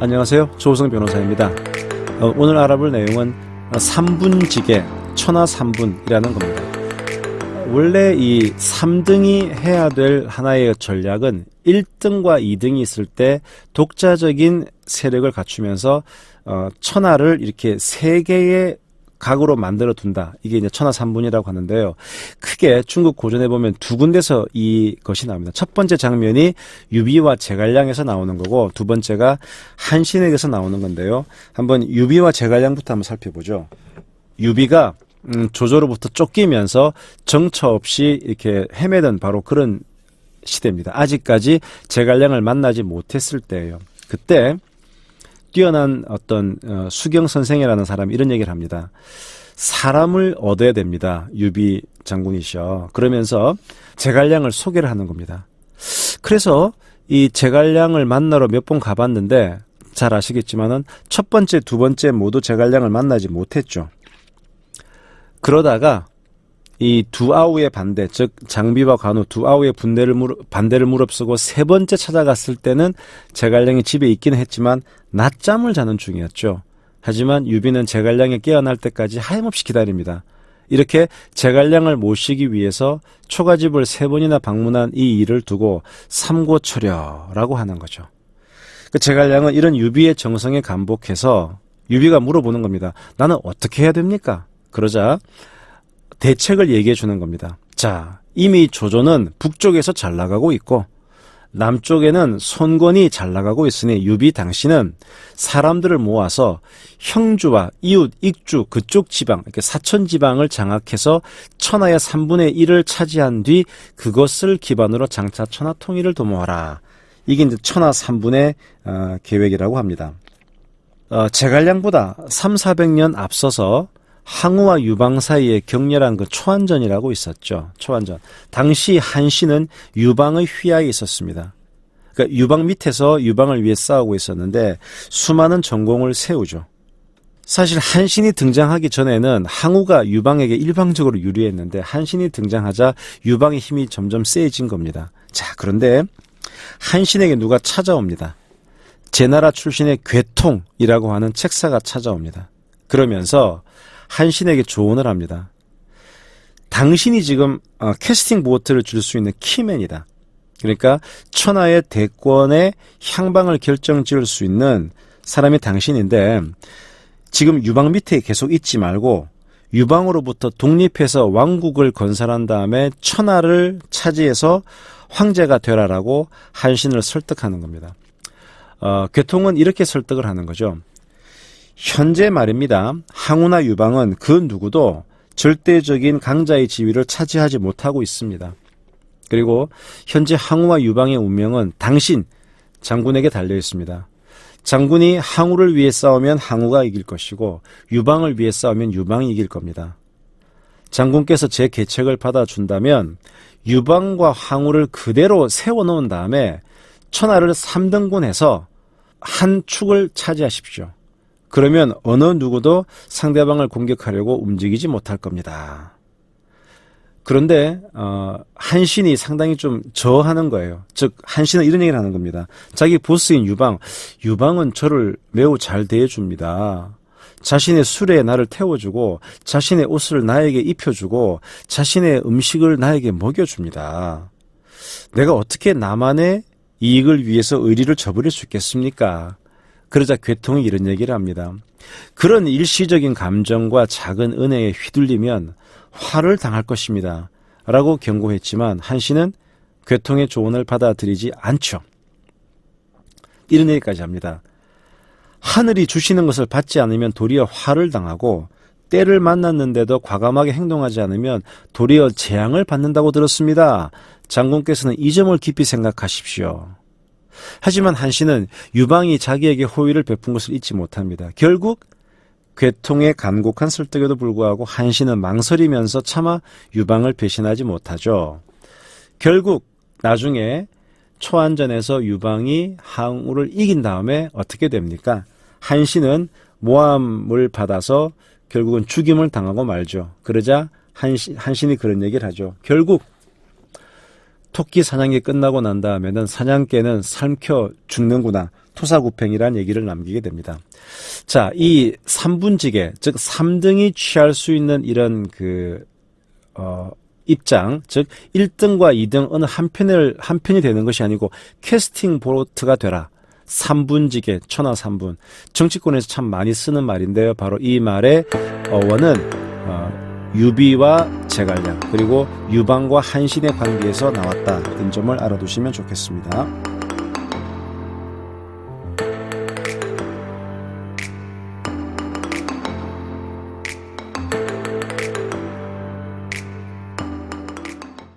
안녕하세요. 조우성 변호사입니다. 오늘 알아볼 내용은 3분직의 천하 3분이라는 겁니다. 원래 이 3등이 해야 될 하나의 전략은 1등과 2등이 있을 때 독자적인 세력을 갖추면서 천하를 이렇게 3개의 각으로 만들어 둔다. 이게 이제 천하 3분이라고 하는데요. 크게 중국 고전에 보면 두 군데서 이것이 나옵니다. 첫 번째 장면이 유비와 제갈량에서 나오는 거고, 두 번째가 한신에게서 나오는 건데요. 한번 유비와 제갈량부터 한번 살펴보죠. 유비가 조조로부터 쫓기면서 정처 없이 이렇게 헤매던 바로 그런 시대입니다. 아직까지 제갈량을 만나지 못했을 때예요. 그때 뛰어난 어떤 수경 선생이라는 사람이 이런 얘기를 합니다. 사람을 얻어야 됩니다. 유비 장군이셔. 그러면서 제갈량을 소개를 하는 겁니다. 그래서 이 제갈량을 만나러 몇 번 가봤는데 잘 아시겠지만은 첫 번째, 두 번째 모두 제갈량을 만나지 못했죠. 그러다가 이 두 아우의 반대, 즉 장비와 관우 두 아우의 반대를 무릅쓰고 세 번째 찾아갔을 때는 제갈량이 집에 있기는 했지만 낮잠을 자는 중이었죠. 하지만 유비는 제갈량이 깨어날 때까지 하염없이 기다립니다. 이렇게 제갈량을 모시기 위해서 초가집을 3번이나 방문한 이 일을 두고 삼고초려라고 하는 거죠. 그 제갈량은 이런 유비의 정성에 감복해서 유비가 물어보는 겁니다. 나는 어떻게 해야 됩니까? 그러자 대책을 얘기해 주는 겁니다. 자, 이미 조조는 북쪽에서 잘 나가고 있고 남쪽에는 손권이 잘 나가고 있으니 유비 당신은 사람들을 모아서 형주와 이웃, 익주 그쪽 지방, 이렇게 사천 지방을 장악해서 천하의 3분의 1을 차지한 뒤 그것을 기반으로 장차 천하 통일을 도모하라. 이게 이제 천하 3분의 계획이라고 합니다. 제갈량보다 300~400년 앞서서 항우와 유방 사이에 격렬한 그 초안전이라고 있었죠. 초안전. 당시 한신은 유방의 휘하에 있었습니다. 그러니까 유방 밑에서 유방을 위해 싸우고 있었는데 수많은 전공을 세우죠. 사실 한신이 등장하기 전에는 항우가 유방에게 일방적으로 유리했는데 한신이 등장하자 유방의 힘이 점점 세진 겁니다. 자, 그런데 한신에게 누가 찾아옵니다. 제나라 출신의 괴통이라고 하는 책사가 찾아옵니다. 그러면서 한신에게 조언을 합니다. 당신이 지금 캐스팅 보트를 줄 수 있는 키맨이다. 그러니까 천하의 대권의 향방을 결정지을 수 있는 사람이 당신인데 지금 유방 밑에 계속 있지 말고 유방으로부터 독립해서 왕국을 건설한 다음에 천하를 차지해서 황제가 되라라고 한신을 설득하는 겁니다. 괴통은 이렇게 설득을 하는 거죠. 현재 말입니다. 항우나 유방은 그 누구도 절대적인 강자의 지위를 차지하지 못하고 있습니다. 그리고 현재 항우와 유방의 운명은 당신 장군에게 달려 있습니다. 장군이 항우를 위해 싸우면 항우가 이길 것이고 유방을 위해 싸우면 유방이 이길 겁니다. 장군께서 제 계책을 받아준다면 유방과 항우를 그대로 세워놓은 다음에 천하를 3등분해서 한 축을 차지하십시오. 그러면 어느 누구도 상대방을 공격하려고 움직이지 못할 겁니다. 그런데 한신이 상당히 좀 저하는 거예요. 즉 한신은 이런 얘기를 하는 겁니다. 자기 보스인 유방은 저를 매우 잘 대해줍니다. 자신의 술에 나를 태워주고 자신의 옷을 나에게 입혀주고 자신의 음식을 나에게 먹여줍니다. 내가 어떻게 나만의 이익을 위해서 의리를 저버릴 수 있겠습니까? 그러자 괴통이 이런 얘기를 합니다. 그런 일시적인 감정과 작은 은혜에 휘둘리면 화를 당할 것입니다. 라고 경고했지만 한신은 괴통의 조언을 받아들이지 않죠. 이런 얘기까지 합니다. 하늘이 주시는 것을 받지 않으면 도리어 화를 당하고 때를 만났는데도 과감하게 행동하지 않으면 도리어 재앙을 받는다고 들었습니다. 장군께서는 이 점을 깊이 생각하십시오. 하지만 한신은 유방이 자기에게 호의를 베푼 것을 잊지 못합니다. 결국 괴통의 간곡한 설득에도 불구하고 한신은 망설이면서 차마 유방을 배신하지 못하죠. 결국 나중에 초안전에서 유방이 항우를 이긴 다음에 어떻게 됩니까? 한신은 모함을 받아서 결국은 죽임을 당하고 말죠. 그러자 한신이 그런 얘기를 하죠. 결국 토끼 사냥이 끝나고 난 다음에는 사냥개는 삶켜 죽는구나. 토사구팽이란 얘기를 남기게 됩니다. 자, 이 3분지계, 즉 3등이 취할 수 있는 이런 입장, 즉 1등과 2등 어느 한 편이 되는 것이 아니고 캐스팅 보트가 되라. 3분지계, 천하 3분. 정치권에서 참 많이 쓰는 말인데요. 바로 이 말의 어원은 유비와 제갈량, 그리고 유방과 한신의 관계에서 나왔다. 이 점을 알아두시면 좋겠습니다.